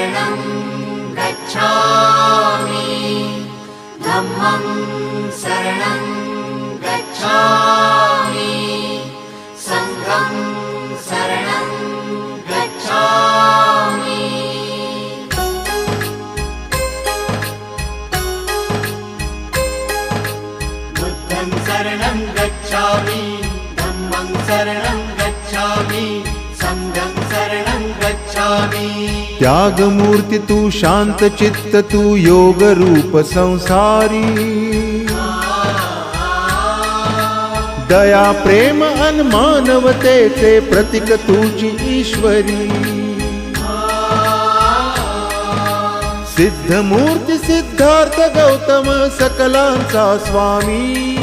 शरणं गच्छामि धम्मं शरणं गच्छामि संघं शरणं गच्छामि बुद्धं शरणं गच्छामि धम्मं शरणं गच्छामि संघं शरणं गच्छामि। त्याग मूर्ति तू शांत चित्त तू योग रूप संसारी दया प्रेम अन मानवतेचे प्रतीक तुझी ईश्वरी सिद्ध मूर्ती सिद्धार्थ गौतम सकलांचा स्वामी